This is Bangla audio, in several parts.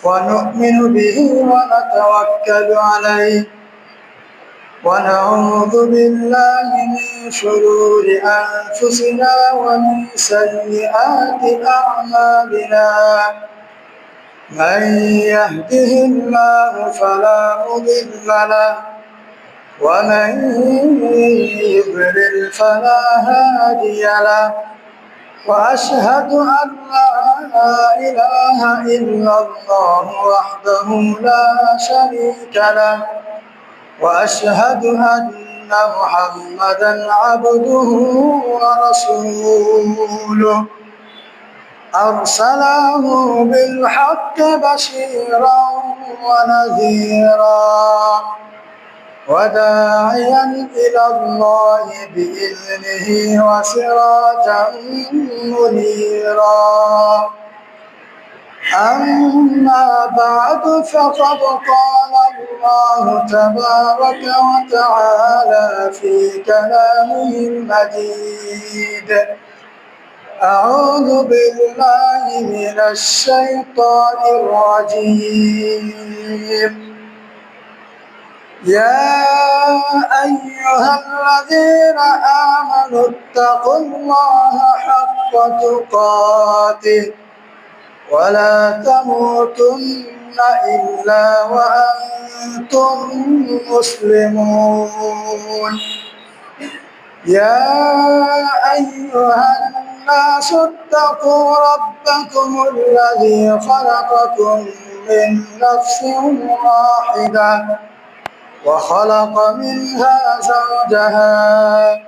ونؤمن به ونتوكل عليه ونعوذ بالله من شرور أنفسنا ومن سيئات أعمالنا من يهده الله فلا مضل له ومن يضلل فلا هادي له وأشهد أن لا إله إلا الله وحده لا شريك له وأشهد أن محمدا عبده ورسوله أرسله بالحق بشيرا ونذيرا وداعيا إلى الله بإذنه وسراجا منيرا أما بعد فقد قال الله تبارك وتعالى في كلامه المجيد أعوذ بالله من الشيطان الرجيم يا أيها الذين آمنوا اتقوا الله حق تقاته ولا تموتن إلا وأنتم مسلمون يا أيها الناس اتقوا ربكم الذي خلقكم من نفس واحدة وخلق منها زوجها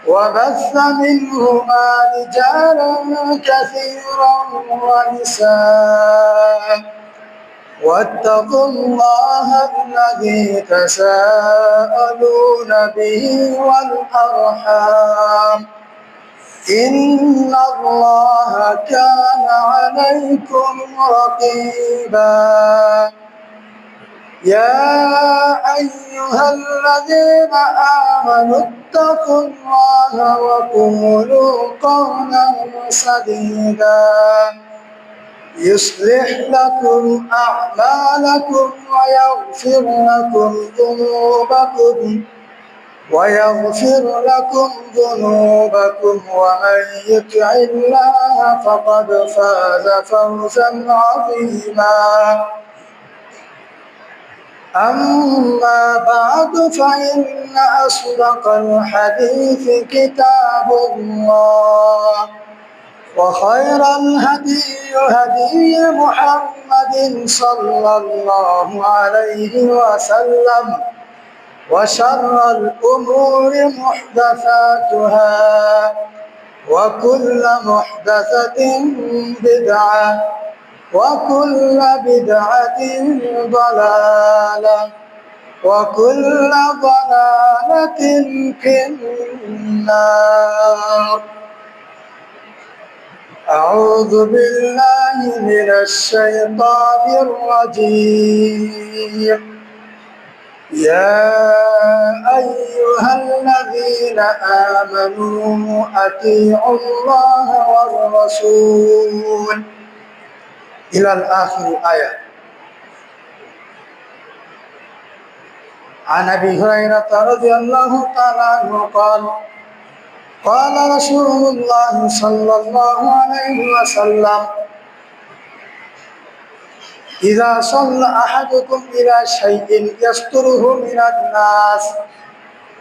وبث منهما رجالا كثيرا ونساء واتقوا الله الذي تساءلون به والأرحام إن الله كان عليكم رقيبا يا أيها الذين آمنوا اتقوا الله وقولوا قولا سديدا يصلح لكم أعمالكم ويغفر لكم ذنوبكم ومن يطع الله فقد فاز فوزا عظيما أما بعد فإن أصدق الحديث كتاب الله وخير الهدي هدي محمد صلى الله عليه وسلم وشر الأمور محدثاتها وكل محدثة بدعة وكل بدعة ضلالة وكل ضلالة في النار أعوذ بالله من الشيطان الرجيم يا أيها الذين آمنوا أطيعوا الله والرسول إلى الآخر آية. عن أبي هريرة رضي الله تعالى عنه قال قال رسول الله صلى الله عليه وسلم إذا صلى أحدكم إلى شيء يستره من الناس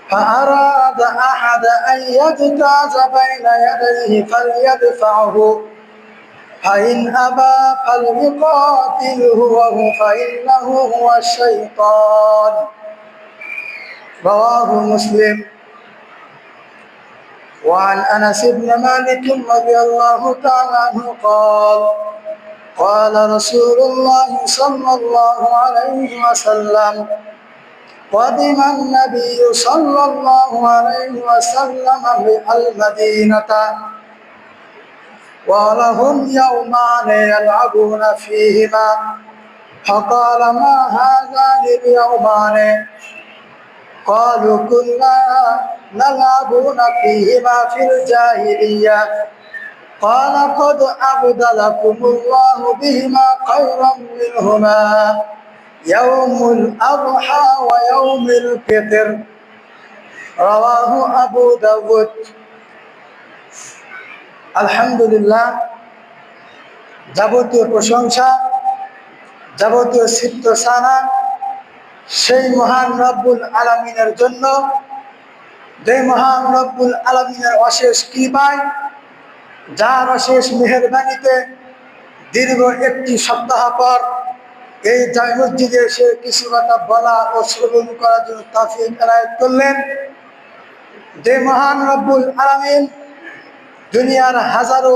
فأراد أحد أن يجتاز بين يديه فليدفعه فإن أبى فليقاتله فإنه هو الشيطان رواه مسلم. وعن أنس بن مالك رضي الله تعالى عنه قال قال رسول الله صلى الله عليه وسلم قدم النبي صلى الله عليه وسلم المدينة ولهم يومان يلعبون فيهما فقال ما هذان اليومان قالوا كنا نلعبون فيهما في الجاهلية قال قد أبدلكم الله بهما خيرا منهما يوم الأضحى ويوم الفطر رواه أبو داود আলহামদুলিল্লাহ যাবতীয় প্রশংসা যাবতীয় সিদ্ধসানা সেই মহান রব্বুল আলামিনের জন্য, যে মহান রব্বুল আলামিনের অশেষ কৃপায়, যার অশেষ মেহেরবানিতে দীর্ঘ একটি সপ্তাহ পর এই জামে মসজিদে এসে কিছু কথা বলা ও শ্রবণ করার জন্য তৌফিক এনায়েত করলেন। যে মহান রব্বুল আলামিন দুনিয়ার হাজারো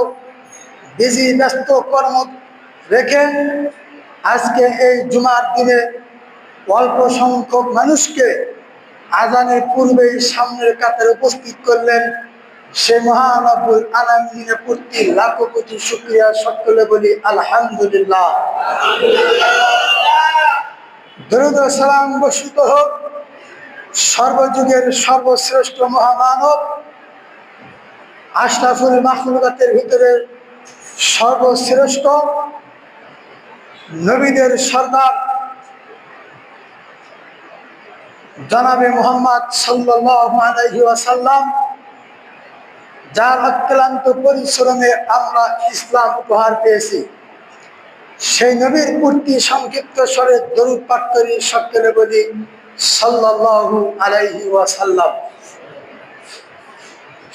বিজি ব্যস্ত কর্ম রেখে আজকে এই জুমার দিনে অল্প সংখ্যক মানুষকে আজানের পূর্বেই সামনের কাতারে উপস্থিত করলেন, সে মহান রব্বুল আলামিনের প্রতি লাখো কোটি শুকরিয়া। সকলে বলি আলহামদুলিল্লাহ। দরুদ ও সালাম বর্ষিত হোক সর্বযুগের সর্বশ্রেষ্ঠ মহামানব, আশরাফুল মাখলুকাতের ভিতরে সর্বশ্রেষ্ঠ, নবীদের সর্দার জনাবে মুহাম্মদ সাল্লাল্লাহু আলাইহি ওয়াসাল্লাম, যার অক্লান্ত পরিশ্রমে আমরা ইসলাম উপহার পেয়েছি, সেই নবীর প্রতি সংক্ষিপ্ত স্বরে দরুদ পাঠ করি। সকলে বলি সাল্লাল্লাহু আলাইহি ওয়াসাল্লাম।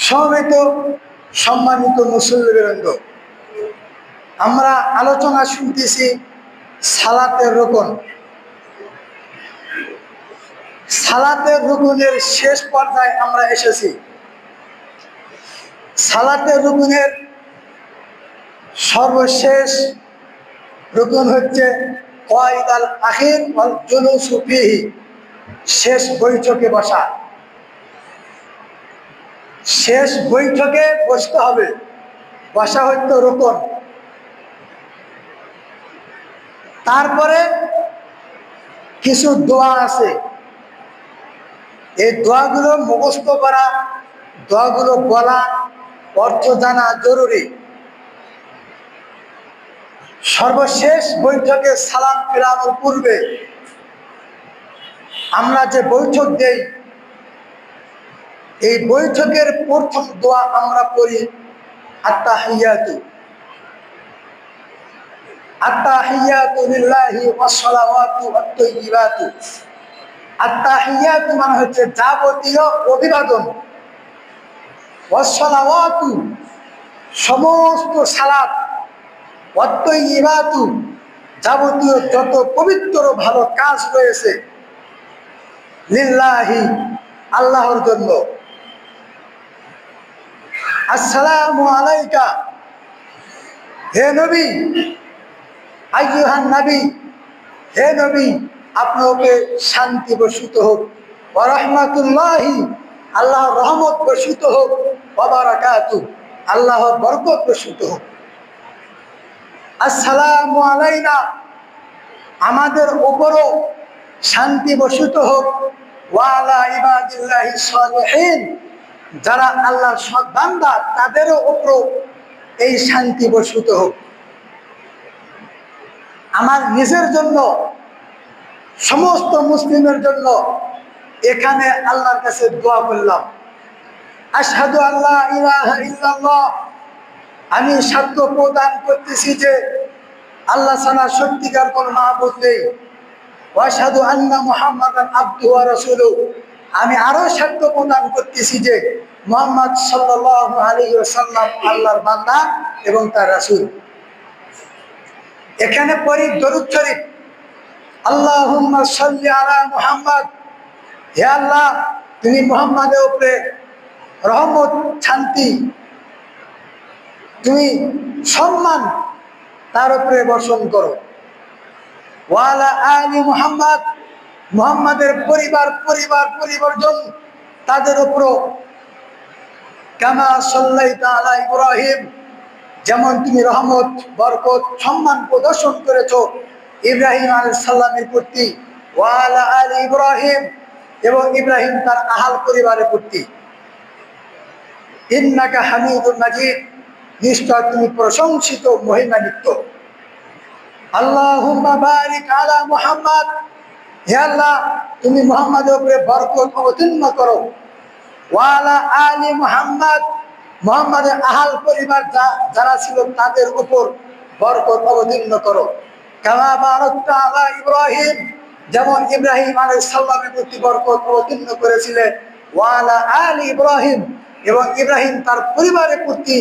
সমবেত সম্মানিত মুসল্লিবৃন্দ, আমরা আলোচনা শুনতেছি সালাতের রুকন। সালাতের রুকনের শেষ পর্যায়ে আমরা এসেছি। সালাতের রুকনের সর্বশেষ রুকন হচ্ছে কয়দাল আখির ওয়াল জুলুসু ফিহি, শেষ বৈঠকে বসা। শেষ বৈঠকে বসতে হবে, বসা হচ্ছে রুকন। তারপরে কিছু দোয়া আছে, এই দোয়াগুলো মুখস্থ করা, দোয়াগুলো বলা, অর্থ জানা জরুরি। সর্বশেষ বৈঠকে সালাম ফেরানোর পূর্বে আমরা যে বৈঠক দেই, এই বৈঠকের প্রথম দোয়া আমরা পড়ি আত্তাহিয়াতু। আত্তাহিয়াতু লিল্লাহি ওয়াস সালাওয়াতু ওয়াত তাইয়্যিবাতু। আত্তাহিয়াতু মানে হচ্ছে যাবতীয় অভিবাদন, ওয়াস সালাওয়াতু সমস্ত সালাত, ওয়াত তাইয়্যিবাতু যাবতীয় যত পবিত্র ভালো কাজ রয়েছে, লিল্লাহি আল্লাহর জন্য। আসসালামু আলাইকা, হে নবী, আইয়ুহান নবী, হে নবী, আপনাকে শান্তি বর্ষিত হোক। ওয়া রাহমাতুল্লাহি, আল্লাহর রহমত বর্ষিত হোক। ওয়া বারাকাতু, আল্লাহর বরকত বর্ষিত হোক। আসসালামু আলাইনা, আমাদের উপরও শান্তি বর্ষিত হোক। ওয়া আলা ইবাদিল্লাহিস সালিহিন, যারা আল্লাহর সৎ বান্দা তাদেরও উপর এই শান্তি বর্ষিত হোক। আমার নিজের জন্য, সমস্ত মুসলিমের জন্য এখানে আল্লাহর কাছে দোয়া করলাম। আশহাদু আল্লা ইলাহা ইল্লাল্লাহ, আমি সাক্ষ্য প্রদান করতেছি যে আল্লাহ ছাড়া সত্যিকার কোনো মাবুদ নেই। ওয়া আশহাদু আন্না মুহাম্মাদান আবদুহু ওয়া রাসূলুহু, আমি আরো সাক্ষ্য প্রদান করতেছি যে মুহাম্মদ সাল্লাল্লাহু আলাইহি ওয়াসাল্লাম আল্লাহর বান্দা এবং তার রাসূল। এখানে পড়ি দরুদ শরীফ, আল্লাহুম্মা সাল্লি আলা মুহাম্মদ, হে আল্লাহ তুমি মুহাম্মাদের উপরে রহমত, শান্তি, তুমি সম্মান তার উপরে বর্ষণ করো। ওয়া আলা আলি মুহাম্মদ, মুহাম্মাদের পরিবারজন তাদের উপর, কামা সাল্লাইতা আলা ইব্রাহিম, যেমন তুমি রহমত, বরকত, সম্মান প্রদর্শন করেছো ইব্রাহিম আলাইহিস সালামের প্রতি। ওয়া আলা আলি ইব্রাহিম, এবং ইব্রাহিম তার আহাল পরিবারের প্রতি। ইন্নাকা হামিদুল মাজিদ, নিশ্চয় তুমি প্রশংসিত মহিমান্বিত। আল্লাহুম্মা বারিক আলা মুহাম্মদ, হে আল্লাহ তুমি মুহাম্মাদের উপরে বরকত অবতীর্ণ করো। ওয়া আলা আলি মুহাম্মদ, মুহাম্মাদের আহাল পরিবার যারা ছিল তাদের উপর বরকত অবতীর্ণ করো। কামা বারাকতা আলা ইব্রাহিম, যেমন ইব্রাহিম আলাইহিস সালামের প্রতি বরকত অবতীর্ণ করেছিলেন। ওয়া আলা আলি ইব্রাহিম, এবং ইব্রাহিম তার পরিবারের প্রতি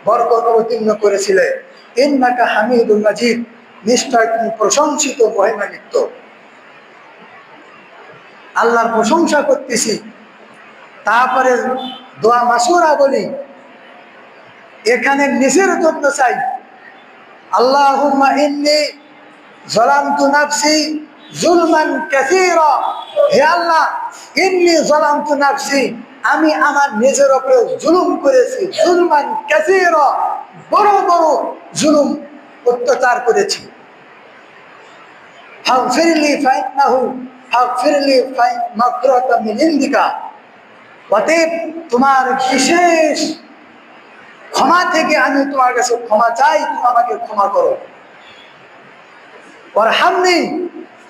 বরকত অবতীর্ণ করেছিলেন। ইন্নাকা হামিদুল মাজিদ, নিশ্চয় তুমি প্রশংসিত মহিমান্বিত। আল্লাহর প্রশংসা করতেছি, তারপরে দোয়া মাসুরা বলি, এখানে নিজের জন্য চাই। আল্লাহুম্মা ইন্নী যালামতু নাফসি যুলমান কাসীরা, হে আল্লাহ ইন্নী যালামতু নাফসি, আমি আমার নিজের উপরে জুলুম করেছি। যুলমান কাসীরা, বড় বড় জুলুম অত্যাচার করেছি। ফাগফিরলি ফাইন্নাহু ফাগফিরলি মাগফিরাতাম মিন ইনদিকা, অতএব তোমার বিশেষ ক্ষমা থেকে আমি তোমার কাছে ক্ষমা চাই, তুমি আমাকে ক্ষমা করো। ওয়ারহামনি,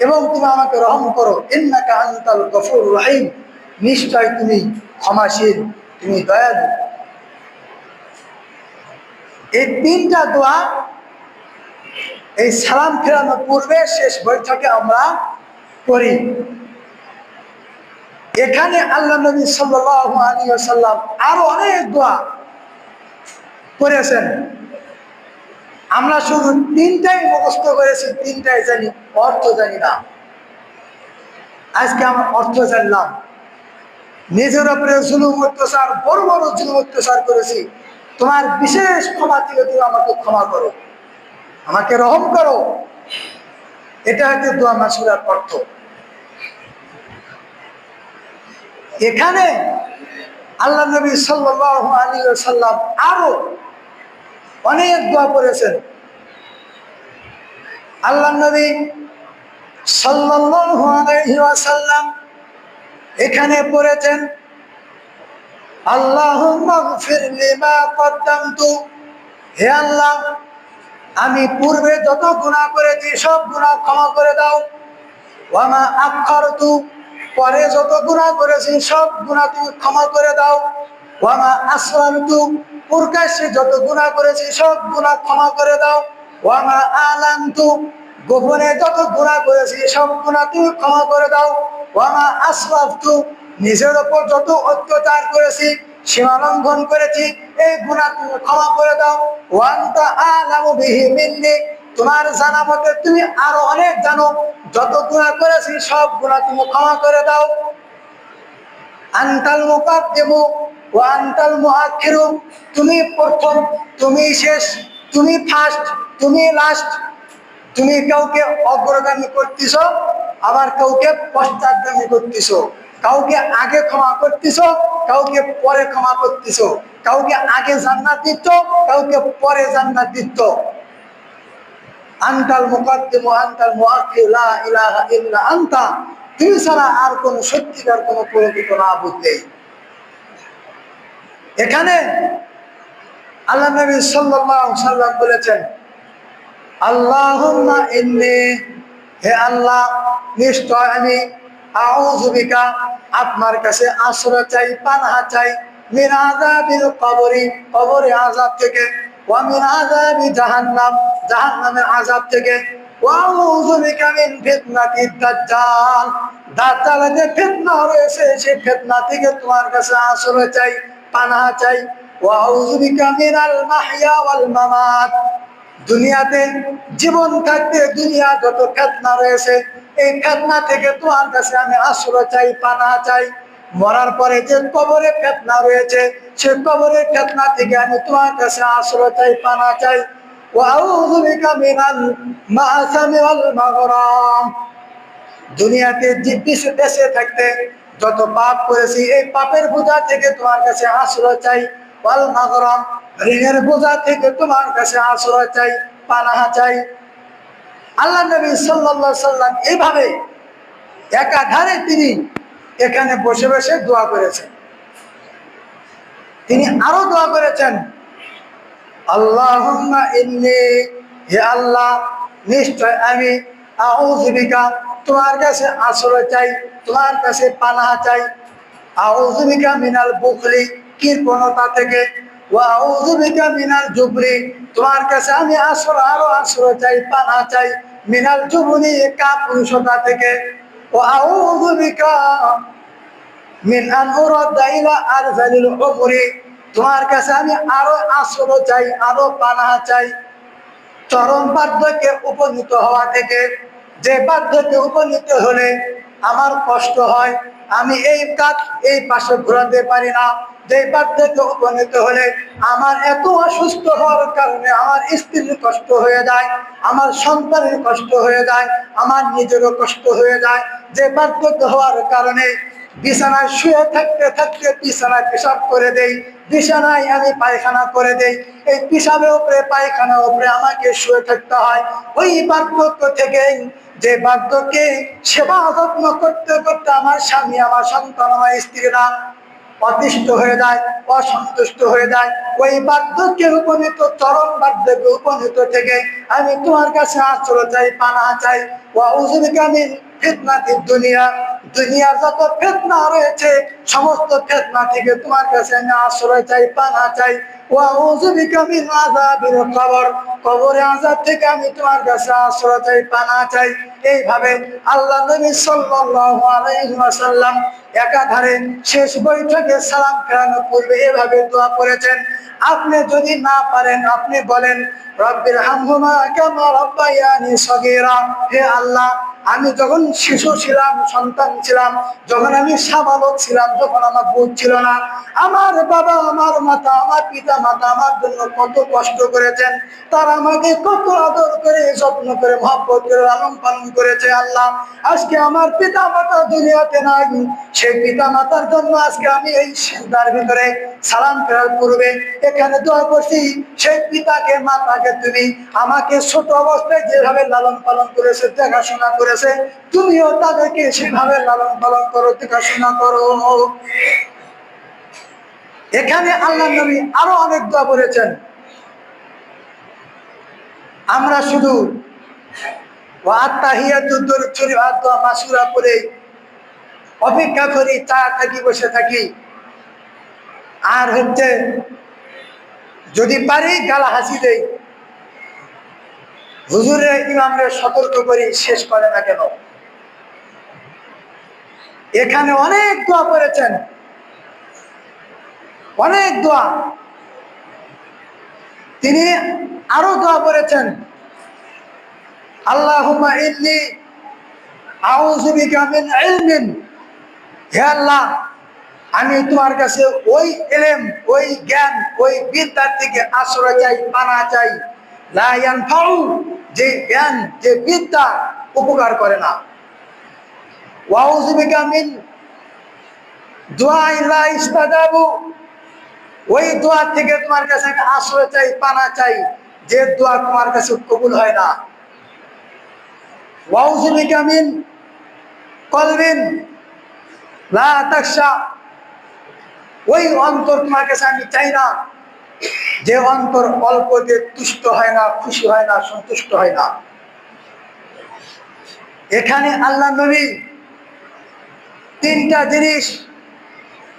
এবং তুমি আমাকে রহম করো। ইন্নাকা আনতাল গফুরুর রহিম, নিশ্চয় তুমি ক্ষমাশীল, তুমি দয়ালু। এই তিনটা দোয়া এই সালাম ফেরানোর পূর্বে শেষ বৈঠকে আমরা করি। এখানে আল্লাহ নবী সাল্লাল্লাহু আলাইহি ওয়াসাল্লাম আরো অনেক দোয়া করেছেন। আমরা শুধু তিনটাই মুখস্থ করেছি, তিনটাই জানি, অর্থ জানি না। আজকে আমরা অর্থ জানলাম। নিজের উপরে জুলুম অত্যাচার, বড় বড় জুলুম অত্যাচার করেছি, তোমার বিশেষ ক্ষমা থেকে তুমি আমাকে ক্ষমা করো, আমাকে রহম করো। এটা হচ্ছে দোয়া মাসুরার অর্থ। এখানে আল্লাহ নবী সাল্লাল্লাহু আলাইহি ওয়াসাল্লাম আরো অনেক দোয়া করেছেন। আল্লাহ নবী সাল্লাল্লাহু আলাইহি ওয়াসাল্লাম এখানে পড়েছেন আল্লাহুম্মা গফির লিমা কদ্দামতু, হে আল্লাহ আমি পূর্বে যত গুনাহ করেছি সব গুনাহ ক্ষমা করে দাও। ওয়া মা আখারতু, পরে যত গুনাহ করেছি সব গুনাহ তুমি ক্ষমা করে দাও। ওয়া মা আসরারতু, প্রকাশ্যে যত গুনাহ করেছি সব গুনাহ ক্ষমা করে দাও। ওয়া মা আলানতু, গোপনে যত গুনাহ করেছি সব গুনাহ তুমি ক্ষমা করে দাও। ওয়া মা আসরাফতু, নিজের উপর যত অত্যাচার করেছি, সীমা লঙ্ঘন করেছি, এই গুনাহ তুমি ক্ষমা করে দাও। ওয়া আনতা আ'লামু বিহি মিন্নি, তোমার জানা মতে তুমি আরো অনেক জানো, যত গুনাহ করেছি সব গুনাহ তুমি ক্ষমা করে দাও। আনতাল মুকাদ্দিমু ওয়া আনতাল মুআখিরু, তুমি প্রথম, তুমি শেষ, তুমি ফার্স্ট, তুমি লাস্ট। তুমি কাউকে অগ্রগামী করতেছ, আবার কাউকে পশ্চাৎগামী করতেছ, কাউকে আগে ক্ষমা করতেছ, কাউকে পরে ক্ষমা করতেছ, কাউকে আগে জান্নাত দিচ্ছ, কাউকে পরে জান্নাত দিচ্ছ। আনতাল মুকাদ্দিমু আনতাল মুআখির, লা ইলাহা ইল্লা আনতা, তুমি ছাড়া আর কোন সত্যিকার কোন প্রকৃত মাবুদ নেই। এখানে আল্লাহ নবী সাল্লাল্লাহু আলাইহি ওয়াসাল্লাম বলেছেন আল্লাহুম্মা ইন্নী, হে আল্লাহ নিশ্চয় আমি আউযু বিকা, আপনার কাছে আশ্রয় চাই, পানাহ চাই, মিন আযাবিল কবরি, কবরে আযাব থেকে, ওয়া মিন আযাবি জাহান্নাম, জাহান্নামের আযাব থেকে, ওয়া আউযু বিকা মিন ফিতনাতিদ দাজ্জাল, দাজ্জালের যে ফিতনা রয়েছে সেই ফিতনা থেকে তোমার কাছে আশ্রয় চাই, পানাহ চাই। ওয়া আউযু বিকা মিনাল মাহইয়া ওয়াল মামাত, দুনিয়াতে জীবন থাকতে দুনিয়া যত ফিতনা রয়েছে এই ফিতনা থেকে তোমার কাছে আমি আশ্রয় চাই, পানাহ চাই। মরার পরে যে কবরে ফিতনা রয়েছে সেই কবরের ফিতনা থেকে আমি তোমার কাছে আশ্রয় চাই, পানাহ চাই। ওয়া আউযু বিকা মিনাল মাআসামি ওয়াল মাগরাম, দুনিয়াতে বেঁচে থাকতে যত পাপ করেছি এই পাপের বোঝা থেকে তোমার কাছে আশ্রয় চাই। ওয়াল মাগরাম, ঋণের বোঝা থেকে তোমার কাছে আশ্রয় চাই, পানাহ চাই। আল্লাহ নবী সাল্লাল্লাহু আলাইহি সাল্লাম এইভাবে একাধারে তিনি এখানে বসে বসে দোয়া করেছেন। তিনি আরো দোয়া করেছেন আল্লাহুম্মা ইন্নী, হে আল্লাহ নিশ্চয় আমি আউযু বিকা তোমার কাছে আশ্রয় চাই, তোমার কাছে পানাহ চাই। আউযু বিকা মিনাল বুখলি কৃপণতা থেকে, ওয়া আউযু বিকা মিনাল জুবরি তোমার কাছে আমি আশ্রয় চাই, পানাহ চাই মিনাল জুবনি কাপুরুষতা থেকে, ওয়া আউযু বিকা মিন আন উরাদ্দা ইলা আরযালিল উমরি তোমার কাছে আমি আরো আশ্রয় চাই, আরো পানাহ চাই চরম বার্ধক্যে উপনীত হওয়া থেকে। যে বার্ধক্যে উপনীত হলে আমার কষ্ট হয়, আমি এই কাজ এই পাশে ঘোরাতে পারি না। যে বার্ধক্যে উপনীত হলে আমার এত অসুস্থ হওয়ার কারণে আমার স্ত্রীর কষ্ট হয়ে যায়, আমার সন্তানের কষ্ট হয়ে যায়, আমার নিজেরও কষ্ট হয়ে যায়। যে বার্ধক্য হওয়ার কারণে বিছানায় শুয়ে থাকতে থাকতে বিছানায় পেশাব করে দেই, বিছানায় আমি পায়খানা করে দেই, এই পেশাবের উপরে পায়খানার উপরে আমাকে শুয়ে থাকতে হয়। ওই বার্ধক্য থেকে, যে বার্ধক্যে সেবা যত্ন করতে করতে আমার স্বামী, আমার সন্তান, আমার স্ত্রীরা অতিষ্ঠ হয়ে যায়, অসন্তুষ্ট হয়ে যায়, ওই বার্ধক্যে উপনীত চরম বার্ধক্যে উপনীত থেকে আমি তোমার কাছে আশ্রয় চাই, পানাহ চাই। ওয়া আউযু বিকা মিন ফিতনাতিদ দুনিয়া দুনিয়ার যত ফিতনা রয়েছে সমস্ত ফিতনা থেকে তোমার কাছে আমি আশ্রয় চাই, পানাহ চাই। ওয়া আউযু বিকা মিন আযাবিল কবর কবরের আযাব থেকে আমি তোমার কাছে আশ্রয় চাই, পানাহ চাই। এইভাবে আল্লাহ নবী সাল্লাল্লাহু আলাইহি ওয়াসাল্লাম একাধারে শেষ বৈঠকে সালাম ফেরানোর পূর্বে এভাবে দোয়া করেছেন। আপনি যদি না পারেন আপনি বলেন, রব্বির হামহুমা কামা রাব্বায়ানি সগীরা, হে আল্লাহ আমি যখন শিশু ছিলাম, সন্তান ছিলাম, যখন আমি সাবালক ছিলাম, যখন আমার বুঝ ছিল না, আমার বাবা, আমার মাতা, আমার পিতা মাতা আমার জন্য কত কষ্ট করেছেন, তারা আমাকে কত আদর করে, যত্ন করে, মহব্বত করে লালন পালন করেছে। আল্লাহ আজকে আমার পিতা মাতা দুনিয়াতে নাই, সেই পিতা মাতার জন্য আজকে আমি এই সিজদার ভিতরে সালাম ফেরার পূর্বে এখানে দোয়া করছি, সেই পিতাকে মাতাকে তুমি আমাকে ছোট অবস্থায় যেভাবে লালন পালন করেছে, দেখাশোনা করেছে, তুমিও তাদেরকে সেভাবে লালন পালন করো, দেখাশোনা করো। এখানে আল্লাহ নবী আরো অনেক দোয়া করেছেন। আমরা শুধু অপেক্ষা করি, চা থাকি, বসে থাকি, আর হচ্ছে যদি পারি গালা হাসি দেই, হুজুরের ইমামরে সতর্ক করি, শেষ করে না কেন। এখানে অনেক দোয়া করেছেন, অনেক দোয়া। তিনি আরো দোয়া করেছেন, আল্লাহুম্মা ইন্নী আউযু বিকা মিন ইলমিন, হে আল্লাহ আমি তোমার কাছে ওই ইলম, ওই জ্ঞান, ওই বিদ্যার থেকে আশ্রয় চাই, পানাহ চাই, লা ইয়ানফাউ, যে জ্ঞান, যে বিদ্যা উপকার করে না। ওয়া আউযু বিকা মিন দুআই লা ইস্তাজাবু, ওই দোয়া থেকে তোমার কাছে আমি আশ্রয় চাই, পানাহ চাই, যে দোয়া তোমার কাছে কবুল হয় না। ওয়া আউযু বিকা মিন কলবিন লা তাখশা, ওই অন্তর তোমার কাছে আমি চাই না, যে অন্তর অল্পতে তুষ্ট হয় না, খুশি হয় না, সন্তুষ্ট হয় না। এখানে আল্লাহ নবী তিনটা জিনিস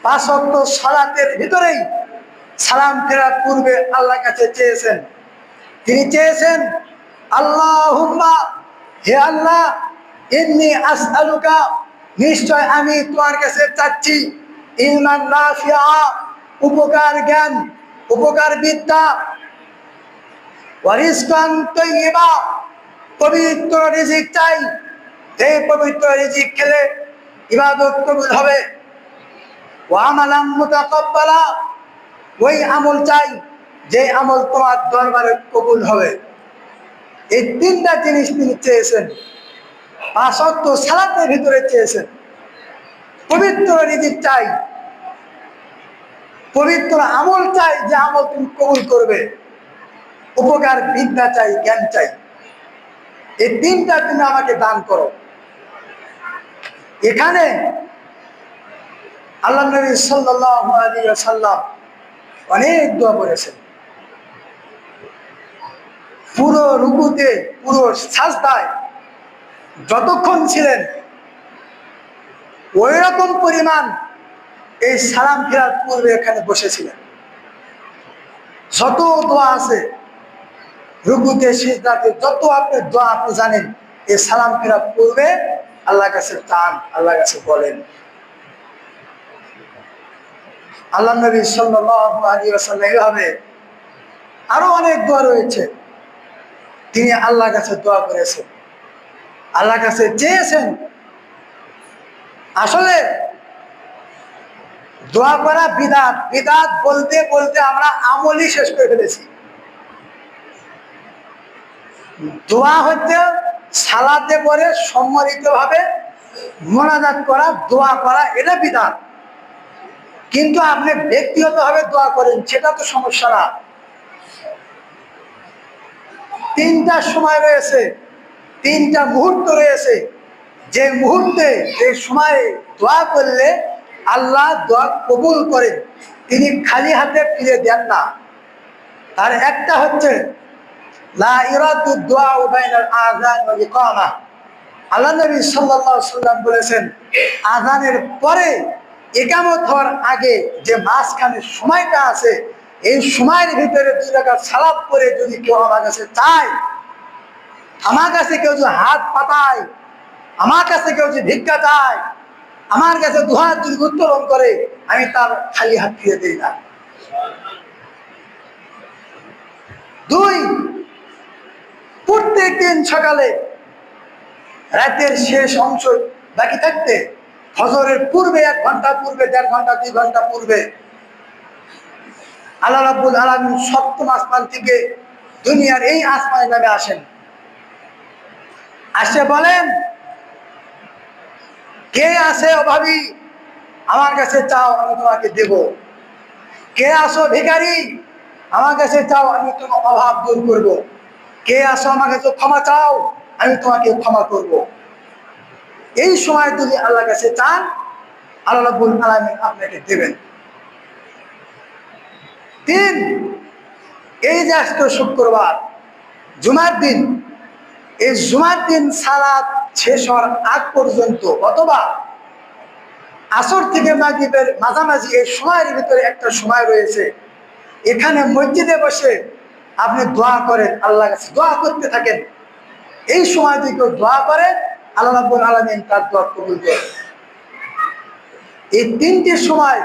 5 ওয়াক্ত সালাতের ভিতরেই সালাম ফেরার পূর্বে আল্লাহর কাছে চেয়েছেন। তিনি চেয়েছেন, আল্লাহুম্মা, হে আল্লাহ, ইন্নী আসআলুকা, নিশ্চয় আমি তোমার কাছে চাচ্ছি, ইলমান নাফিআ, উপকার জ্ঞান, উপকার বিদ্যা, ওয়া রিজকান তাইয়্যিবা, পবিত্র রিজিক চাই, যে পবিত্র রিজিক খেলে ইবাদত কবুল হবে, ওয়া আমালান মুতাকাব্বালা, ওই আমল চাই যে আমল তোমার দরবারে কবুল হবে। এই তিনটা জিনিস তিনি চেয়েছেন, 5 ওয়াক্ত সালাতের ভিতরে চেয়েছেন। পবিত্র রিজিক চাই, পবিত্র আমল চাই, যে আমল তুমি কবুল করবে, উপকার বিদ্যা চাই, জ্ঞান চাই। এই তিনটা তুমি আমাকে দান করো। এখানে আল্লাহ নবী সাল্লাল্লাহু আলাইহি ওয়াসাল্লাম অনেক দোয়া করেছেন। পুরো রুকুতে, পুরো সাজদায় যতক্ষণ ছিলেন ওই রকম পরিমাণ এই সালাম ফেরার পূর্বে এখানে বসেছিলেন। যত দোয়া আছে রুকুতে সিজদাতে, যত আপনি দোয়া আপনি জানেন, এই সালাম ফেরার পূর্বে আল্লাহর কাছে চান, আল্লাহর কাছে বলেন। আল্লাহ নবী সাল্লাল্লাহু আলাইহি ওয়াসাল্লাম এভাবে আরো অনেক দোয়া রয়েছে, তিনি আল্লাহর কাছে দোয়া করেছেন, আল্লাহর কাছে চেয়েছেন। আসলে দোয়া করা বিদআত, বিদআত বলতে বলতে আমরা আমলই শেষ করে ফেলেছি। দোয়া হচ্ছে সালাতে পরে সম্মিলিতভাবে মোনাজাত করা, দোয়া করা, এটা বিদআত। কিন্তু আপনি ব্যক্তিগতভাবে দোয়া করেন, সেটা তো সমস্যা না। তিনটা সময় রয়েছে, তিনটা মুহূর্ত রয়েছে, যে মুহূর্তে, যে সময়ে দোয়া করলে আল্লাহ দোয়া কবুল করেন, তিনি খালি হাতে ফিরে দেন না। তার একটা হচ্ছে লা ইরাদু দুআ বাইনাল আযান ওয়াল ইকামা। আল্লাহ নবী সাল্লাল্লাহু আলাইহি ওয়াসাল্লাম বলেছেন, আযানের পরে ইকামত হওয়ার আগে যে মাঝখানে সময়টা আছে, এই সময়ের ভিতরে 2 রাকাত সালাত পড়ে যদি কেউ আমার কাছে চায়, আমার কাছে কেউ যদি হাত পাতায়, আমার কাছে কেউ যদি ভিক্ষা চায়, আমার কাছে দুহাত যদি উত্তোলন করে, আমি তার খালি হাত ফিরে দিই না। 2, প্রত্যেক দিন সকালে রাতের শেষ অংশ বাকি থাকতে ফজরের পূর্বে 1 ঘন্টা পূর্বে, 1.5 ঘন্টা 2 ঘন্টা পূর্বে আল্লাহ রাব্বুল আলামিন সপ্তম আসমান থেকে দুনিয়ার এই আসমানে নামে আসেন। আসে বলেন, কে আছে অভাবী, আমার কাছে চাও, আমি তোমাকে দেব। কে আসো ভিখারি, আমার কাছে চাও, আমি তোমার অভাব দূর করব। কে আসো আমার কাছে ক্ষমা চাও, আমি তোমাকে ক্ষমা করব। এই সময় যদি আল্লাহর কাছে চান, আল্লাহ রাব্বুল আলামিন আপনাকে দেবেন। 3, এই যে আজকে শুক্রবার, জুমার দিন, এই জুমার দিন সালাত শেষ হওয়ার আগ পর্যন্ত অথবা আসর থেকে মাগরিবের মাঝামাঝি এই সময়ের ভিতরে একটা সময় রয়েছে, এখানে মসজিদে বসে আপনি দোয়া করেন, আল্লাহর কাছে দোয়া করতে থাকেন। এই সময় যদি কেউ দোয়া করে, আল্লাহ রাব্বুল আলামিন তার দোয়া কবুল করেন। এই 3টি সময়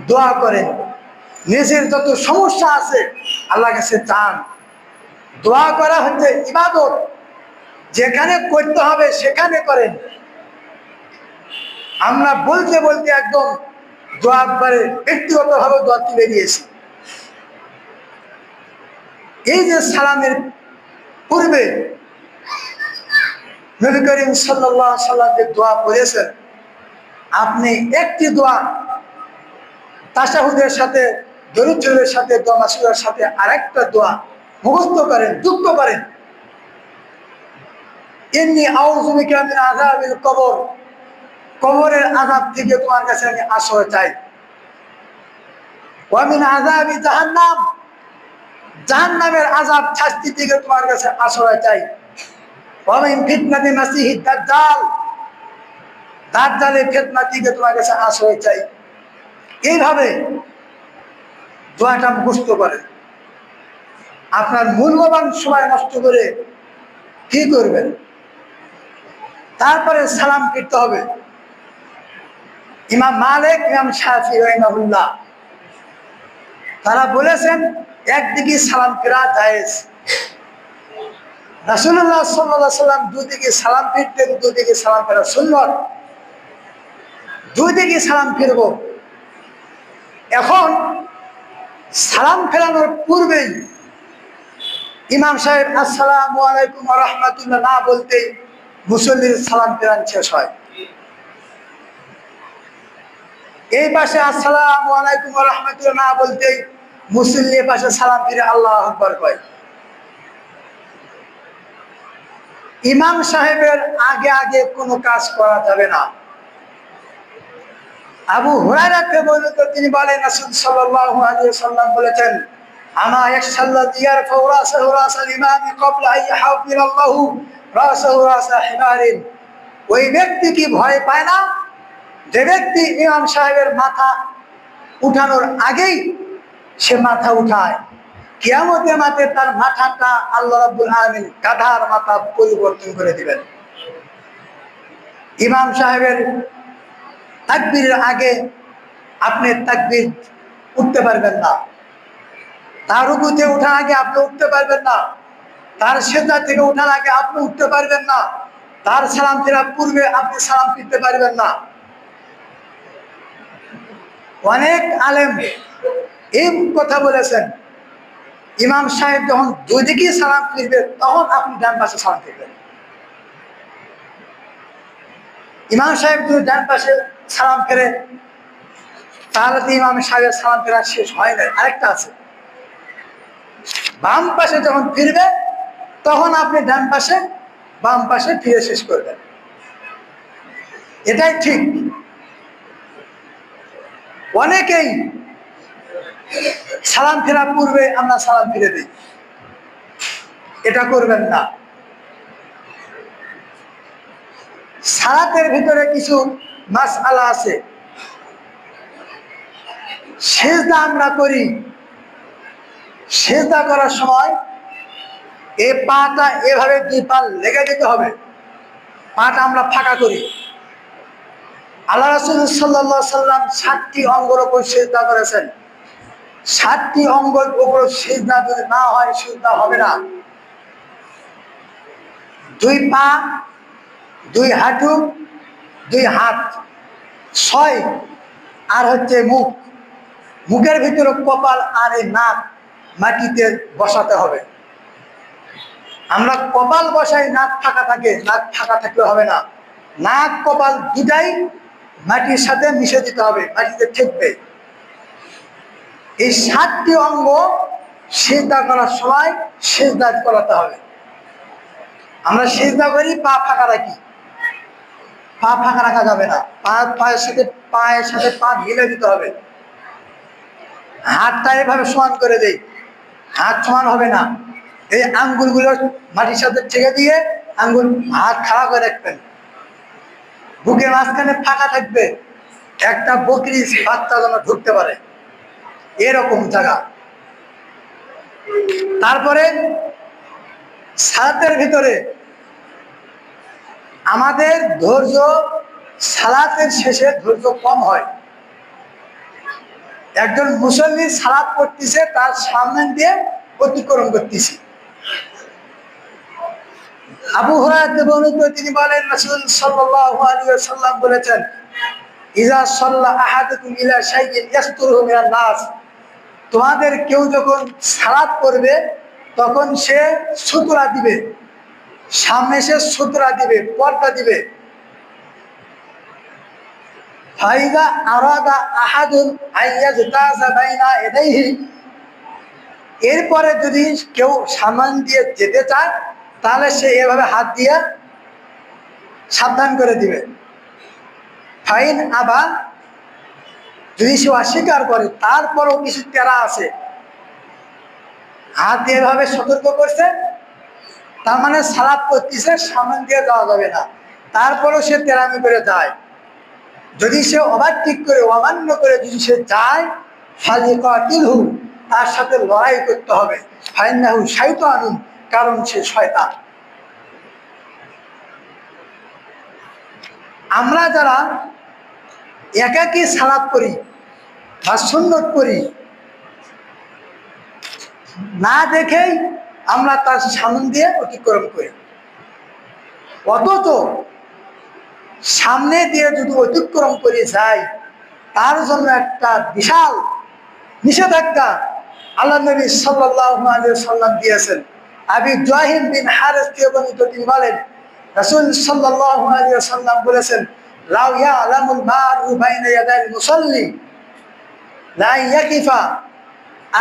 দোয়া করেন। নিজের যত সমস্যা আছে আল্লাহর কাছে চান। দোয়া করা হচ্ছে ইবাদত, যেখানে করতে হবে সেখানে করেন। আমরা বলতে বলতে একদম দোয়া করে ব্যক্তিগতভাবে দোয়া তুলে দিয়েছি। এই যে সালামের পূর্বে নবী করিম সাল্লাল্লাহু আলাইহি ওয়াসাল্লাম যে দোয়া করেছেন, আপনি একটি দোয়া তাশাহুদের সাথে, দরুদ শরীফের সাথে, দোয়া মাসুরার সাথে আরেকটা দোয়া মুখস্থ করেন, যুক্ত করেন। ইন্নী আউযু বিকা মিন আযাবিল কবর, কবরের আযাব থেকে তোমার কাছে আমি আশ্রয় চাই। ওয়া মিন আযাবি জাহান্নাম, জাহান্নামের আযাব শাস্তি থেকে তোমার কাছে আশ্রয় চাই। ওয়া মিন ফিতনাতি মাসিহিদ দাজ্জাল, দাজ্জালের ফিতনা থেকে তোমার কাছে আশ্রয় চাই। এইভাবে দোয়াটা মুখস্থ করেন। আপনার মূল্যবান সময় নষ্ট করে কি করবেন? তারপরে সালাম ফিরতে হবে। ইমাম মালিক, ইমাম শাফি রাহিমাহুল্লাহ তারা বলেছেন, একদিকে সালাম ফেরা জায়েজ। রাসূলুল্লাহ সাল্লাল্লাহু আলাইহি ওয়াসাল্লাম দুদিকে সালাম ফিরতেন, দুদিকে সালাম ফেরা সুন্নাত। দুদিকে সালাম ফিরবো। এখন সালাম ফেরানোর পূর্বেই ইমাম সাহেব আসসালামু আলাইকুম ওয়া রাহমাতুল্লাহ না বলতেই মুসল্লির সালাম ফেরান শেষ হয়। এই পাশে আসসালামু আলাইকুম ওয়া রাহমাতুল্লাহ না বলতেই মুসল্লির পাশে সালাম ফিরে আল্লাহু আকবার কয়। ইমাম সাহেবের আগে আগে কোনো কাজ করা যাবে না। আবু হুরায়রা থেকে বর্ণিত, তিনি বলেন রাসূল সাল্লাল্লাহু আলাইহি ওয়াসাল্লাম বলেছেন, আমা ইয়াশাল্লাযী ইয়ারফাউ রাসাহু রাসাল ইমামি ক্বাবলা আন ইয়াহফিরাল্লাহু রাসাহু রাসা হিমারিন। ওই ব্যক্তি কি ভয় পায় না যে ব্যক্তি ইমাম সাহেবের মাথা উঠানোর আগেই সে মাথা উঠায়? কিয়ামতের মাঠে তার মাথাটা আল্লাহ রাব্বুল আলামিন গাধার মাথা পরিবর্তন করে দিবেন। ইমাম সাহেবের তাকবীরের আগে আপনি তাকবীর উঠতে পারবেন না, তার রুকুতে ওঠার আগে আপনি উঠতে পারবেন না, তার সিজদা থেকে ওঠার আগে আপনি উঠতে পারবেন না, তার সালাম ফেরার পূর্বে আপনি সালাম ফিরতে পারবেন না। অনেক আলেম এই কথা বলেছেন, ইমাম সাহেব যখন দুই দিকে সালাম ফিরবে তখন আপনি ডান পাশে সালাম ফিরবেন। ইমাম সাহেব যদি ডান পাশে সালাম ফেরে তাহলে তো ইমাম সাহেবের সালাম ফেরা শেষ হয় না। আরেকটা আছে, বাম পাশে যখন ফিরবে তখন আপনি ডান পাশে বাম পাশে ফিরে শেষ করবেন, এটাই ঠিক। অনেকেই সালাম ফেরার পূর্বে আমরা সালাম ফিরে দিই, এটা করবেন না। সালাতের ভিতরে কিছু মাসআলা আছে। সিজদা আমরা করি, সিজদা করার সময় এই পাটা এভাবে দুই পা লেগে দিতে হবে, পাটা আমরা ফাঁকা করি। আল্লাহ রাসূল সাল্লাল্লাহু আলাইহি সাল্লাম 7টি অঙ্গের উপর সিজদা করেছেন। 7টি অঙ্গের উপর সিজদা যদি না হয় সিজদা হবে না। দুই পা, দুই হাঁটু, দুই হাত, 6 আর হচ্ছে মুখ, মুখের ভিতরে কপাল আর এই নাক মাটিতে বসাতে হবে। আমরা কপাল বসাই, নাক ফাঁকা থাকে, নাক ফাঁকা থাকলে হবে না। নাক কপাল দুটাই মাটির সাথে মিশে দিতে হবে, মাটিতে ঠেকবে। এই 7টি অঙ্গ সিজদা করার সময় সিজদা করাতে হবে। আমরা সিজদা করি, পা ফাঁকা রাখি, পা ফাঁকা রাখা যাবে না। পায়ের সাথে পা মিলে দিতে হবে। হাতটা এভাবে সমান করে দেই, হাত সমান হবে না। এই আঙ্গুলগুলো মাটির সাথে ঠেকে দিয়ে আঙ্গুল হাত খাড়া করে রাখবেন। বুকের মাঝখানে ফাঁকা থাকবে, একটা বকরি বাচ্চা যেন ঢুকতে পারে এরকম জায়গা। তারপরে সালাতের ভিতরে আমাদের ধৈর্য, সালাতের শেষে ধৈর্য কম হয়। একজন মুসল্লি সালাত করতেছে, তার সামনে দিয়ে অতিক্রম করতেছি। আবু হুরায়রা বর্ণিত, তিনি বলেন রাসূল সাল্লাল্লাহু আলাইহি ওয়াসাল্লাম বলেছেন, ইযা সাল্লা আহাদুকুম ইলা শাইইন ইয়াসতুরুহু মিনান নাস। তোমাদের কেউ যখন সালাত করবে তখন সে সুতরা দিবে, সামনে সে সুতরা দিবে, পর্দা দিবে। ফাইদা আরাদা আহাদুন আইয়াজতাযা বাইনা ইয়াদাইহি। এরপরে যদি কেউ সামনে দিয়ে যেতে চায় তাহলে সে এভাবে হাত দিয়ে সাবধান করে দিবে। ফাইন আবা, যদি সে অস্বীকার করে, তারপরও কিছু তেরা আছে, হাত দিয়ে এভাবে সতর্ক করছে, তার মানে সালাত করতেছে, সামনে দিয়ে যাওয়া যাবে না, তারপরও সে তেরামি করে যায়। যদি সে ওভারটেক করে, অমান্য করে যদি সে যায়, ফালিকাতিলহু, তার সাথে লড়াই করতে হবে। ফাইন্নাহু শাইতানুন, কারণ সে শয়তান। আমরা যারা একাকী সালাত করি বা সুন্নত করি, না দেখেই আমরা তার সামনে দিয়ে অতিক্রম করি। অথচ সামনে দিয়ে যদি অতিক্রম করে যাই, তার জন্য একটা বিশাল নিষেধাজ্ঞা আল্লাহ নবী সাল্লাল্লাহু আলাইহি ওয়াসাল্লাম দিয়েছেন। আবি জুহাইম বিন হারিস থেকে বর্ণিত, তিনি বলেন রাসূল সাল্লাল্লাহু আলাইহি ওয়াসাল্লাম বলেছেন, লাউ ইয়ালামুল মারু বাইনা ইয়াদাল মুসাল্লি লা ইয়াকিফা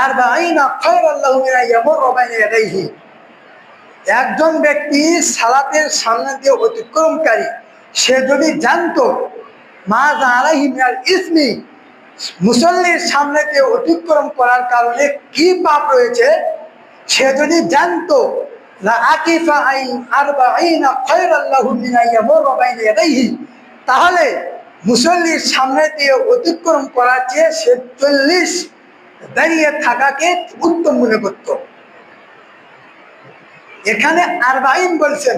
আরবাঈনা খায়রাল লাহু মিন ইয়ামুররা বাইনা ইয়াদাইহি। একজন ব্যক্তি সালাতের সামনে দিয়ে অতিক্রমকারী, সে যদি জানতো মা আলাইহি মিনাল ইসমি, মুসল্লির সামনে দিয়ে অতিক্রম করার কারণে কি পাপ রয়েছে সে যদি জানতো, তাহলে মুসল্লির সামনে দিয়ে অতিক্রম করার চেয়ে সে 40 দাঁড়িয়ে থাকাকে উত্তম মনে করত। এখানে আরবাইন বলছেন,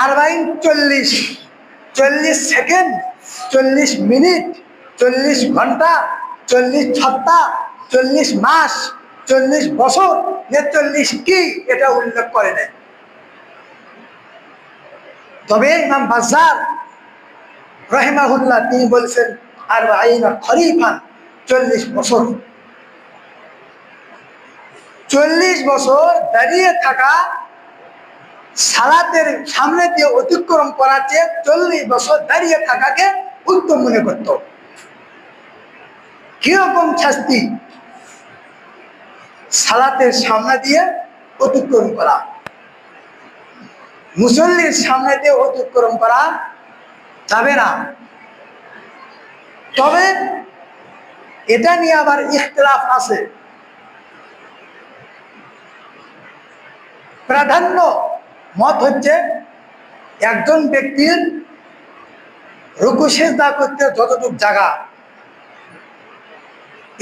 আরবাইন 40, 40 সেকেন্ড, 40 মিনিট, 40 ঘন্টা, 40 সপ্তাহ, 40 মাস, 40 বছর, 40 কি এটা উল্লেখ করে নাই। তবে ইমাম বাজ্জার রাহিমাহুল্লাহ তিনি বলছেন আরবাঈনা খরিফান, 40 বছর। 40 বছর দাঁড়িয়ে থাকা সালাতের সামনে দিয়ে অতিক্রম করার চেয়ে 40 বছর দাঁড়িয়ে থাকাকে উত্তম মনে করত। কিরকম শাস্তি? সালাতের সামনে দিয়ে অতিক্রম করা, মুসল্লির সামনে দিয়ে অতিক্রম করা যাবে না। তবে এটা নিয়ে আবার ইখতিলাফ আছে। প্রাধান্য মত হচ্ছে একজন ব্যক্তির রুকু সিজদা করতে যতটুক জায়গা,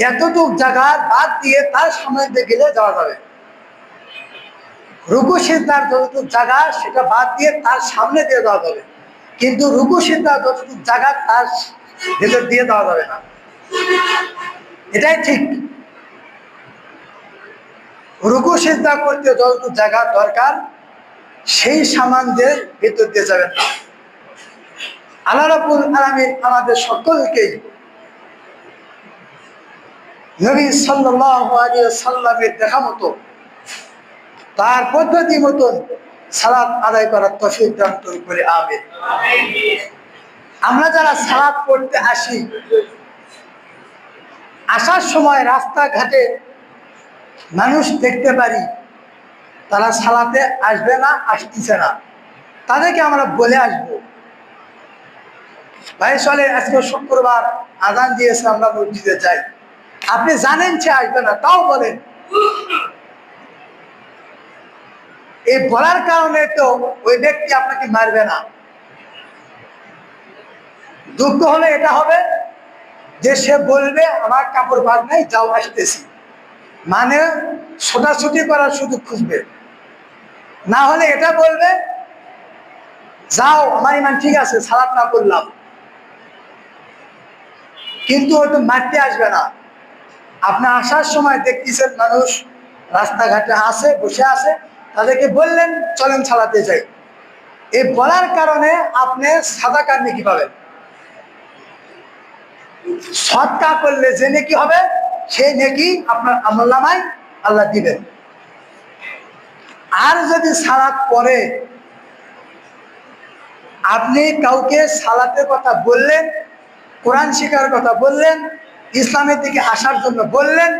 এতটুক জায়গা বাদ দিয়ে তার সামনে দিয়ে গেলে যাওয়া যাবে। রুকু সিজদার যতটুক জায়গা সেটা বাদ দিয়ে তার সামনে দিয়ে যাওয়া যাবে, কিন্তু রুকু সিজদার যতটুক জায়গা তার ভেতর দিয়ে দেওয়া যাবে না। এটাই ঠিক। রুকু সিজদা করতে যতটুক জায়গা দরকার সেই সামানদের ভেতর দিয়ে যাবেন না। আল্লাহ রাব্বুল আলামিন আমাদের সকলকে নবী সাল্লাল্লাহু আলাইহি ওয়াসাল্লামের দেখা মতো তার পদ্ধতি মতন সালাত আদায় করার তৌফিক দান করুন বলে আমিন। আমরা যারা সালাত পড়তে আসি, আসার সময় রাস্তাঘাটে মানুষ দেখতে পারি তারা সালাতে আসবে না, আসতেছে না, তাদেরকে আমরা বলে আসবো, ভাই চলে আজকে শুক্রবার আযান দিয়েছে আমরা মসজিদে যাই। আপনি জানেন সে আসবে না, তাও বলেন। এই বলার কারণে তো ওই ব্যক্তি আপনাকে মারবে না। দুঃখ হলে এটা হবে যে সে বলবে আমার কাপড় ভাগ নাই, যাও আসতেছি, মানে ছোটাছুটি করার সুযোগ খুঁজবে। না হলে এটা বলবে যাও আমার ইমান ঠিক আছে, সালাত না করলাম, কিন্তু ও তো মারতে আসবে না। আপনি আসার সময় দেখতেছেন মানুষ রাস্তাঘাটে আছে, বসে আছে, তাদেরকে বললেন চলেন সালাতে যাই। এই বলার কারণে আপনি সাদাকার নেকি পাবেন। সদকা করলে যে নেকি হবে সেই নেকি আপনার আমলনামায় আল্লাহ দিবেন। আর যদি সালাত পড়ে আপনি কাউকে সালাতের কথা বললেন, কোরআন শিখার কথা বললেন, ইসলামের দিকে আসার জন্য বললেন,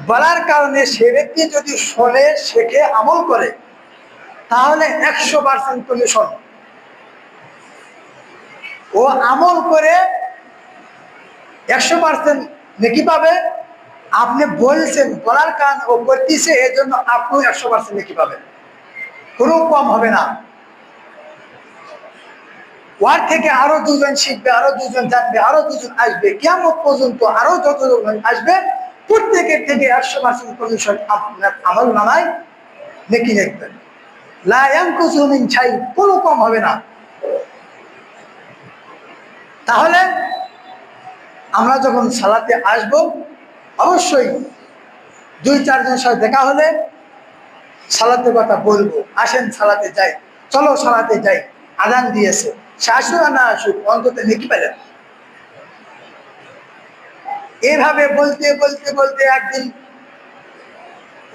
বলার কারণে সে ব্যক্তি যদি শোনে, শেখে, আমল করে, তাহলে 100% কমিশন। ও আমল করে 100% নেকি পাবে। আপনি বলছেন, বলার কারণে ও করতেছে, এর জন্য আপনিও 100% নেকি পাবেন, কোনো কম হবে না। ওর থেকে আরো দুজন শিখবে, আরো দুজন জানবে, আরো দুজন আসবে, কিয়ামত পর্যন্ত আরো যতজন আসবে প্রত্যেকের থেকে 100% কমিশন আপনার আমল নামায় নেকি লিখবেন। লা ইয়ানকুসু মিন শাই, কোনো কম হবে না। তাহলে আমরা যখন সালাতে আসব অবশ্যই 2-4 জনের সাথে দেখা হলে সালাতের কথা বলবো, আসেন সালাতে যাই, চলো সালাতে যাই, আযান দিয়েছে, সে আসুক আর না আসুক অন্তত নেকি পেলেন। এভাবে বলতে বলতে বলতে একদিন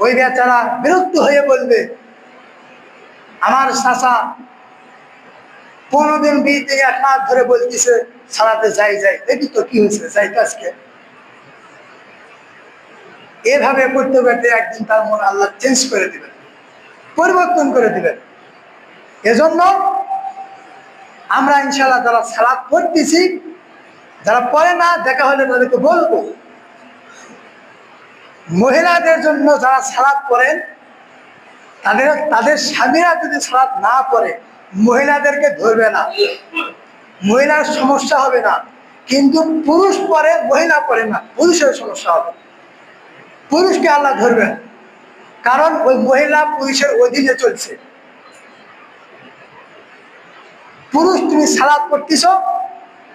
ওই বেচারা বিরক্ত হয়ে বলবে আমার চাচা 15 দিন 20 দিন 1 মাস ধরে বলতেছে সালাতে যাই যাই, দেখি তো কি হয়েছে, যাই তো আজকে। এভাবে করতে করতে একদিন তার মন আল্লাহ চেঞ্জ করে দিবেন, পরিবর্তন করে দিবেন। এজন্য আমরা ইনশাআল্লাহ যারা সালাত পড়তেছি যারা পড়ে না দেখা হলে তাদেরকে বলবো, মহিলাদের জন্য যারা সালাত পড়েন তাদের স্বামীরা যদি সালাত না পড়ে মহিলাদেরকে ধরবে না, মহিলার সমস্যা হবে না। কিন্তু পুরুষ পড়ে মহিলা পড়ে না, পুরুষের সমস্যা হবে, পুরুষকে আল্লাহ ধরবেন, কারণ ওই মহিলা পুরুষের অধীনে চলছে। পুরুষ তুমি সালাত পড়তেছ,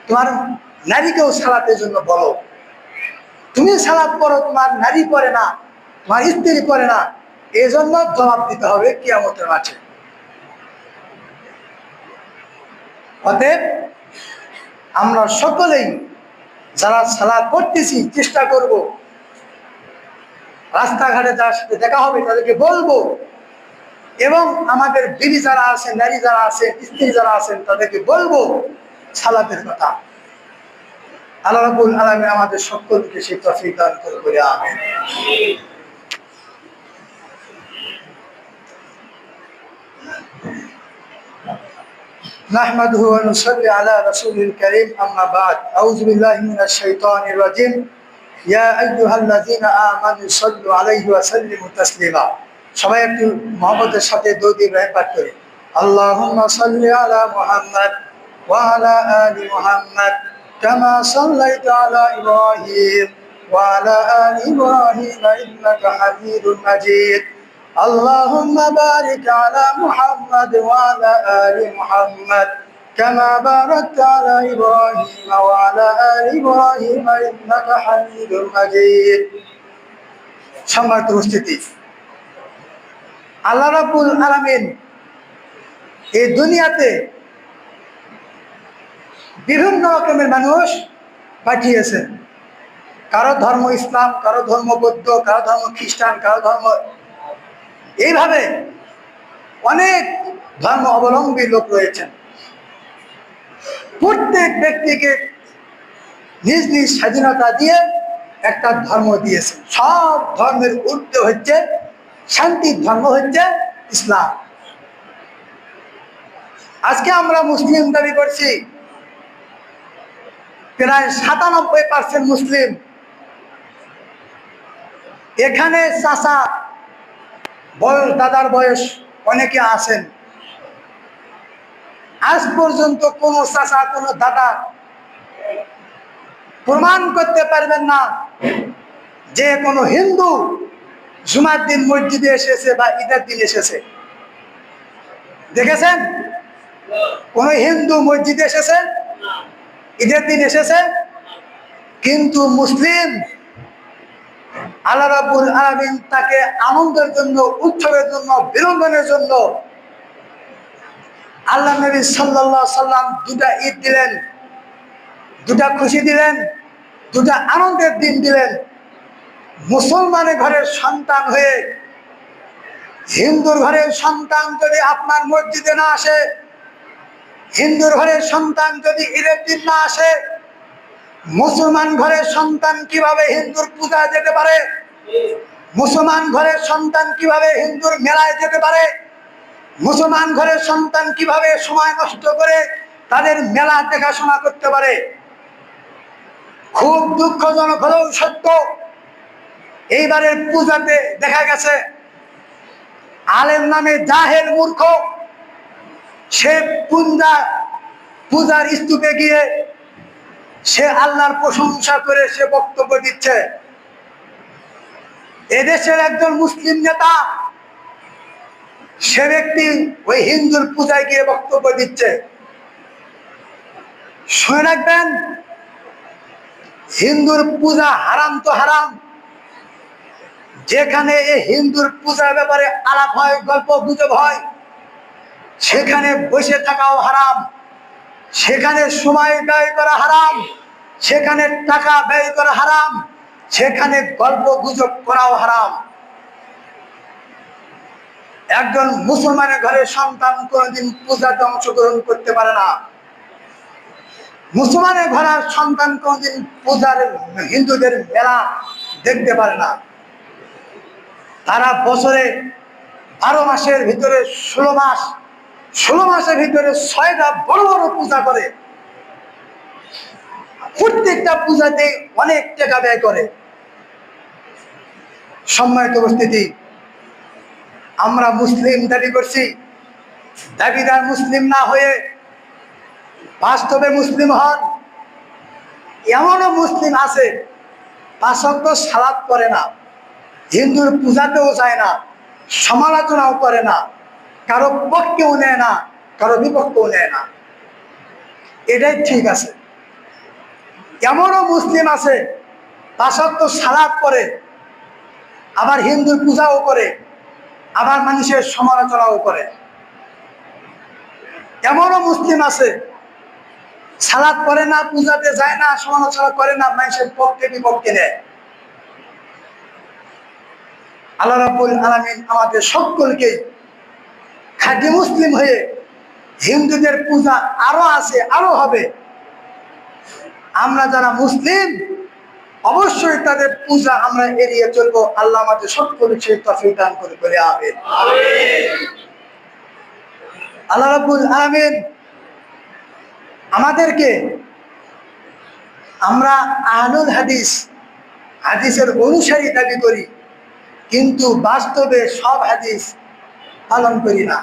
তোমার নারীকেও সালাতের জন্য বলো। তুমি সালাত পড়ো, তোমার নারী পড়ে না, তোমার স্ত্রী পড়ে না, এই জন্য জবাব দিতে হবে কিয়ামতের মাঠে। অতএব আমরা সকলেই যারা সালাত পড়তেছি চেষ্টা করব, রাস্তাঘাটে যার সাথে দেখা হবে তাদেরকে বলবো, এবং আমাদের বিবি যারা আছেন, নারী যারা আছেন, স্ত্রী যারা আছেন তাদেরকে বলবো সালাতের কথা। আল্লাহ রাব্বুল আলামিন আমাদের সকলকে সেই তৌফিক দান করুন, আমিন। نحمده ونصلي على رسوله الكريم أما بعد أعوذ بالله من الشيطان الرجيم يا أيها الذين آمنوا صلوا عليه وسلموا تسليما সবাই একটু মুহাম্মদের সাথে দরুদ ইব্রাহিম পাঠ করি। আল্লাহুম্মা সাল্লি আলা মুহাম্মাদ ওয়া আলা আলি মুহাম্মাদ কামা সাল্লাইতা আলা ইব্রাহিম ওয়া আলা আলি ইব্রাহিম ইন্নাকা হামিদুম মাজিদ। اللهم بارك على محمد وعلى آل محمد كما باركت على إبراهيم وعلى آل إبراهيم إنك حميد مجيد। সম্মানিত উপস্থিতি, আল্লাহ রাব্বুল আলামিন এই দুনিয়াতে বিভিন্ন রকমের মানুষ পাঠিয়েছেন। কারো ধর্ম ইসলাম, কারো ধর্ম বৌদ্ধ, কারো ধর্ম খ্রিস্টান, কারো ধর্ম, এইভাবে অনেক ধর্ম অবলম্বী লোক রয়েছেন। প্রত্যেক ব্যক্তিকে নিজ নিজ স্বাধীনতা দিয়ে একটা ধর্ম দিয়েছেন। সব ধর্মের ঊর্ধ্বে হচ্ছে শান্তির ধর্ম, হচ্ছে ইসলাম। আজকে আমরা মুসলিম দাবি করছি, প্রায় ৯৭% মুসলিম। এখানে চাচা বয়স, দাদার বয়স অনেকে আছেন, আজ পর্যন্ত কোন চাচা, কোন দাদা প্রমাণ করতে পারবেন না যে কোন হিন্দু জুমার দিন মসজিদে এসেছে বা ঈদের দিন এসেছে। দেখেছেন কোন হিন্দু মসজিদে এসেছে, ঈদের দিন এসেছে? কিন্তু মুসলিম আল্লাহ রাব্বুল আলামিন তাকে আনন্দের জন্য, উৎসবের জন্য, বিনোদনের জন্য আল্লাহ নবী সাল্লাল্লাহু আলাইহি সাল্লাম দুটা ঈদ দিলেন, দুটা খুশি দিলেন, দুটা আনন্দের দিন দিলেন। মুসলমানের ঘরের সন্তান হয়ে হিন্দুর ঘরের সন্তান যদি আপনার মসজিদে না আসে, হিন্দুর ঘরের সন্তান যদি ঈদের দিন না আসে, মুসলমান ঘরের সন্তান কিভাবে হিন্দুর পূজা যেতে পারে? মুসলমান ঘরের সন্তান কিভাবে হিন্দুর মেলায় যেতে পারে? মুসলমান ঘরের সন্তান কিভাবে সময় নষ্ট করে তাদের মেলা দেখাশোনা করতে পারে? খুব দুঃখজনক হলেও সত্য, এইবারের পূজাতে দেখা গেছে আলেম নামে জাহেল মূর্খ, সে পূজার স্তূপে গিয়ে সে আল্লাহর প্রশংসা করে সে বক্তব্য দিচ্ছে। এদেশের একজন মুসলিম নেতা, সে ব্যক্তি ওই হিন্দুর পূজায় গিয়ে বক্তব্য দিচ্ছে। শুনে রাখবেন, হিন্দুর পূজা হারাম তো হারাম। যেখানে এই হিন্দুর পূজার ব্যাপারে আলাপ হয়, গল্প গুজব হয়, সেখানে বসে থাকাও হারাম, সেখানে সময় ব্যয় করা হারাম, সেখানে টাকা ব্যয় করা হারাম, সেখানে গল্প গুজব করাও হারাম। একজন মুসলমানের ঘরের সন্তান কোনোদিন পূজাতে অংশগ্রহণ করতে পারে না। মুসলমানের ঘরের সন্তান কোনোদিন পূজার, হিন্দুদের মেলা দেখতে পারে না। তারা বছরে 12 মাসের ভিতরে 16 মাস, 16 মাসের ভিতরে 6টা বড় বড় পূজা করে। প্রত্যেকটা পূজাতে অনেক টাকা ব্যয় করে। সম্মানিত উপস্থিতি, আমরা মুসলিম দাবি করছি, দাবিদার মুসলিম না হয়ে বাস্তবে মুসলিম হন। এমনও মুসলিম আছে 5 ওয়াক্ত সালাত করে না, হিন্দুর পূজাতেও যায় না, সমালোচনাও করে না, কারো পক্ষেও নেয় না, কারো বিপক্ষেও নেয় না, এটাই ঠিক আছে। এমনও মুসলিম আছে 5 ওয়াক্ত সালাত করে, আবার হিন্দুর পূজাও করে, আবার মানুষের সমালোচনাও করে। এমনও মুসলিম আছে সালাত করে না, পূজাতে যায় না, সমালোচনা করে না, মানুষের পক্ষে বিপক্ষে নেয়। আল্লাহ রাব্বুল আলামিন আমাদের সকলকে খাঁটি মুসলিম হয়ে, হিন্দুদের পূজা আরো আছে, আরো হবে, আমরা যারা মুসলিম অবশ্যই তাদের পূজা আমরা এড়িয়ে চলবো। আল্লাহ আমাদের সকলকে তৌফিক দান করে বলে আমিন। আল্লাহ রাব্বুল আলামিন আমাদেরকে, আমরা আহলুল হাদিস, হাদিসের অনুসারী দাবি করি, কিন্তু বাস্তবে সব হাদিস পালন করি না।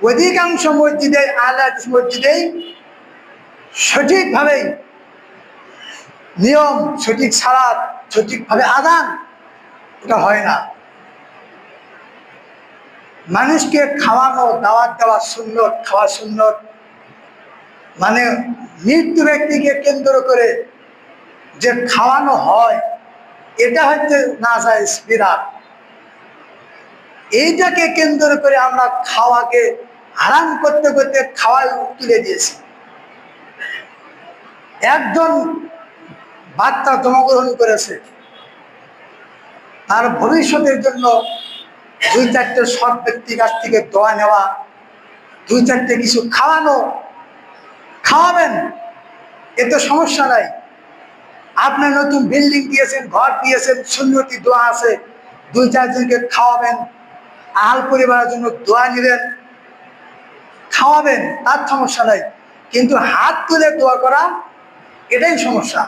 অধিকাংশ মসজিদে, আহলে হাদিস মসজিদেই সঠিকভাবে নিয়ম, সঠিক সালাত, সঠিকভাবে আযান এটা হয় না। মানুষকে খাওয়ানো, দাওয়াত দেওয়া সুন্নত, খাওয়া সুন্নত, মানে মৃত্যু ব্যক্তিকে কেন্দ্র করে যে খাওয়ানো হয়, এটা হচ্ছে নাজায়েজ, বিদআত। এইটাকে কেন্দ্র করে আমরা খাওয়াকে হারাম করতে করতে খাওয়ায় তুলে দিয়েছি। একজন বাচ্চা জন্মগ্রহণ করেছে, তার ভবিষ্যতের জন্য 2-4টে সৎ ব্যক্তির কাছ থেকে দোয়া নেওয়া, 2-4টে কিছু খাওয়ানো, খাওয়াবেন, এতে সমস্যা নাই। আপনি নতুন বিল্ডিং দিয়েছেন, ঘর দিয়েছেন, সুন্নতি দোয়া আছে, 2-4 জনকে খাওয়াবেন, আহাল পরিবারের জন্য দোয়া নিলেন, খাওয়াবেন, তার সমস্যা নাই। কিন্তু হাত তুলে দোয়া করা, এটাই সমস্যা।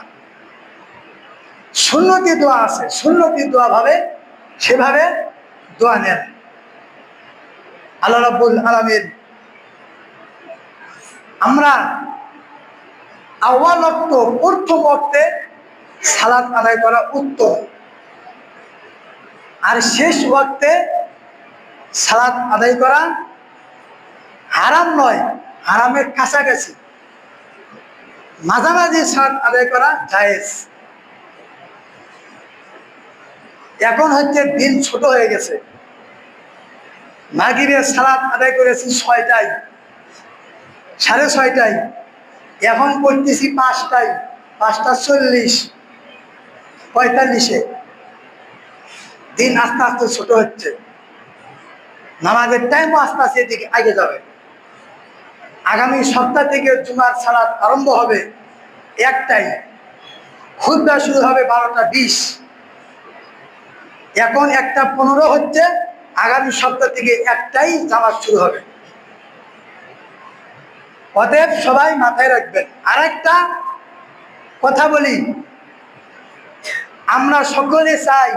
সুন্নতি দোয়া আছে, সুন্নতি দোয়া ভাবে সেভাবে দোয়া নেন। আল্লাহ রাব্বুল আলামিন আমরা আউয়াল ওয়াক্ত, প্রথম ওয়াক্তে সালাত আদায় করা উত্তম, আর শেষ ওয়াক্তে সালাত আদায় করা হারাম নয়, হারামের কাছাকাছি, মাঝামাঝি সালাত আদায় করা জায়েজ। এখন হচ্ছে দিন ছোট হয়ে গেছে, মাগরিবের সালাত আদায় করেছি 6টায়, 6:30টায়, এখন করতেছি 5টায়, 5:40, 45-এ। দিন আস্তে আস্তে ছোট হচ্ছে, নামাজের টাইমও আস্তে আস্তে এদিকে আগে যাবে। আগামী সপ্তাহ থেকে জুমার সালাত আরম্ভ হবে 1টায়, খুতবা শুরু হবে 12:20। এখন 1:15 হচ্ছে, আগামী সপ্তাহ থেকে 1টায় জামাত শুরু হবে। অতএব সবাই মাথায় রাখবেন। আর একটা কথা বলি, আমরা সকলে চাই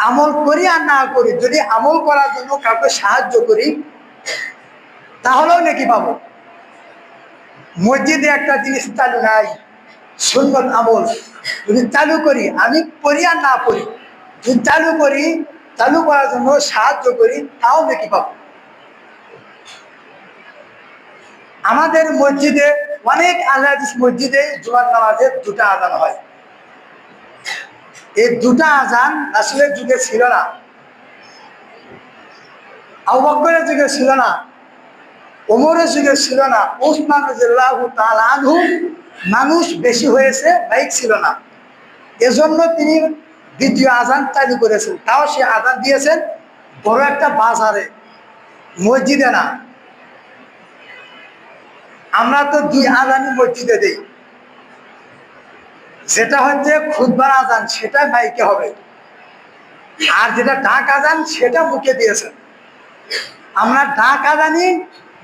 আমল করি আর না করি, যদি আমল করার জন্য কাউকে সাহায্য করি তাহলেও নাকি পাবো। মসজিদে একটা জিনিস চালু নাই, সুন্নত আমল, যদি চালু করি, আমি পড়ি আর না পড়ি, যদি চালু করি, চালু করার জন্য সাহায্য করি, তাও নাকি পাবো। আমাদের মসজিদে, অনেক আহলে হাদিস মসজিদে জুমার নামাজে 2টা আযান হয়। এই 2টা আযান রাসূলের যুগে ছিল না, আবু বকরের যুগে ছিল না, ওমরের যুগে ছিল না, উসমান রাদিয়াল্লাহু তাআলা আনহু, মানুষ বেশি হয়েছে, বাইক ছিল না, এজন্য তিনি 2য় আযান চালু করেছেন। তাও সে আযান দিয়েছেন বড় একটা বাজারে, মসজিদে না। আমরা তো 2 আযানই মসজিদে দেই, যেটা হচ্ছে খুতবার আযান সেটা মাইকে হবে, আর যেটা ডাক আযান সেটা মুখে দিয়েছেন। আমরা ডাক আযানই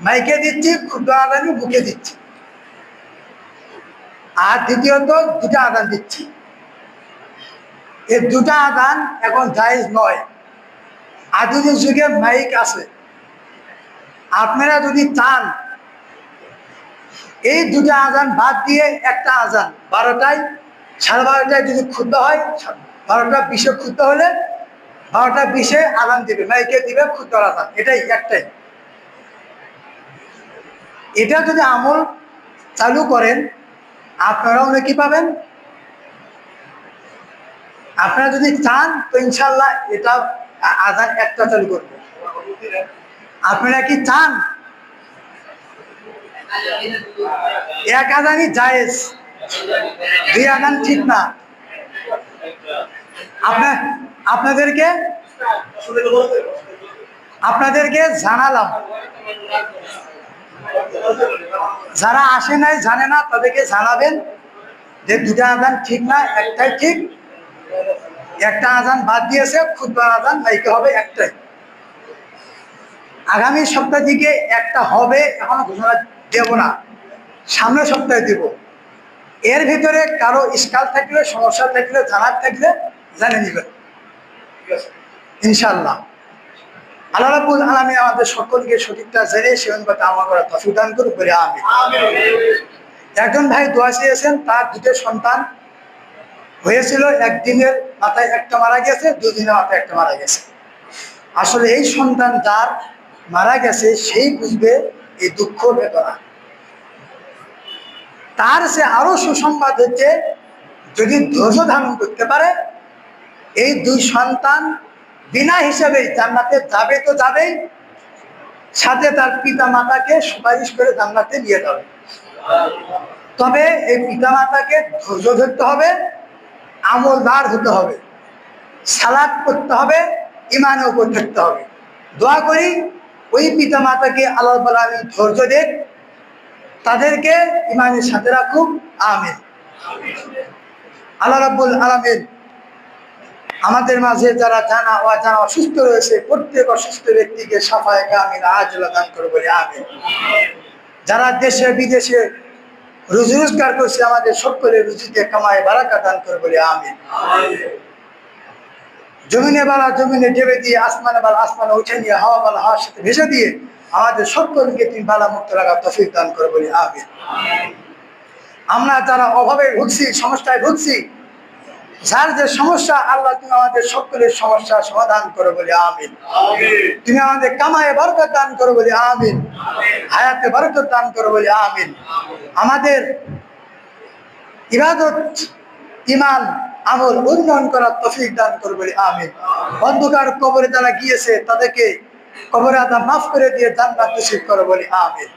মাইকে দিচ্ছি, খুতবা আযানই মুখে দিচ্ছি। আর দ্বিতীয়ত দুটা আজান দিচ্ছি, এই দুটা আজান এখন জায়েজ নয়। আধুনিক যুগে মাইক আছে, আপনারা যদি চান এই দুটা আজান বাদ দিয়ে একটা আজান 12টায় 12:30টায় যদি খুতবা হয়, 12:20 খুতবা হলে 12:20 আজান দিবে, মাইকে দিবে খুতবার আজান, এটাই একটাই। এটা যদি আমল চালু করেন আপনারাও নাকি পাবেন। আপনারা যদি চান তো ইনশাল্লাহ এটা আজান একটা চালু করবে। আপনারা কি চান? এক আজানই জায়েজ, দুই আজান ঠিক না। আপনাদেরকে জানালাম, যারা আসে নাই জানে না তাদেরকে জানাবেন যে দুটা আজান ঠিক না, একটাই ঠিক। একটা আজান বাদ দিয়েছে, খুতবার আজান মাইকে হবে একটাই। আগামী সপ্তাহ থেকে একটা হবে, এখনো ঘোষণা দেব না, সামনের সপ্তাহে দেব। এর ভিতরে কারো ইশকাল থাকলে, সমস্যা থাকলে, জানার থাকলে জানিয়ে নেবেন ইনশাআল্লাহ। আল্লাহ রাব্বুল আলামিন আমাদের সকলকে সঠিকটা জেনে সে অনুপাতে আমল করার তৌফিক দান করুন, বলে আমিন। একজন ভাই দোয়া চেয়েছেন, তার দুটো সন্তান হয়েছিল, একদিনের মাথায় একটা মারা গেছে, দুদিনের মাথায় একটা মারা গেছে। আসলে এই সন্তান যার মারা গেছে সেই বুঝবে এই দুঃখ বেদনা। তার সে আরো সুসংবাদ হচ্ছে, যদি ধৈর্য ধারণ করতে পারে এই দুই সন্তান বিনা হিসাবে জান্নাতে যাবে তো যাবেই, সাথে তার পিতা মাতাকে সুপারিশ করে জান্নাতে নিয়ে যাবে। তবে এই পিতা মাতাকে ধৈর্য ধরতে হবে, আমলদার হতে হবে, সালাত করতে হবে, ইমানের উপর থাকতে হবে। দোয়া করি ওই পিতা মাতাকে আল্লাহ রাব্বুল আলামিন ধৈর্য দেন, তাদেরকে ইমানের সাথে রাখুন, আমিন। আল্লাহ রাব্বুল আলামিন আমাদের মাঝে যারা জানা অজানা অসুস্থ রয়েছে প্রত্যেক অসুস্থ ব্যক্তিকে শাফায়ে কামিল আজলা দান করে, বলে আমিন। যারা দেশে বিদেশে রুজি রোজগার করছে আমাদের সকলের রুজিতে কামায় বারাকা দান করে, বলে আমিন। জমিনে বালা জমিনে ডেবে দিয়ে, আসমানে বালা আসমানে উঠে নিয়ে, হাওয়া বালা হাওয়ার সাথে ভেসে দিয়ে আমাদের সকলকে তুমি বালা মুক্ত রাখার তৌফিক দান করে, বলে আমিন। আমরা যারা অভাবে ভুগছি, সমস্যায় ভুগছি, যার যে সমস্যা, আল্লাহ তুমি আমাদের সকলের সমস্যা সমাধান করো, বলে আমিন। তুমি আমাদের কামায়ে বরকত দান করো, বলে আমিন। হায়াতে বরকত দান করো, বলে আমিন। আমাদের ইবাদত, ঈমান, আমল উন্নয়ন করার তৌফিক দান করো, বলে আমিন। অন্ধকার কবরে যারা গিয়েছে তাদেরকে কবরে আযাব মাফ করে দিয়ে জান্নাত নসিব করো, বলে আমিন।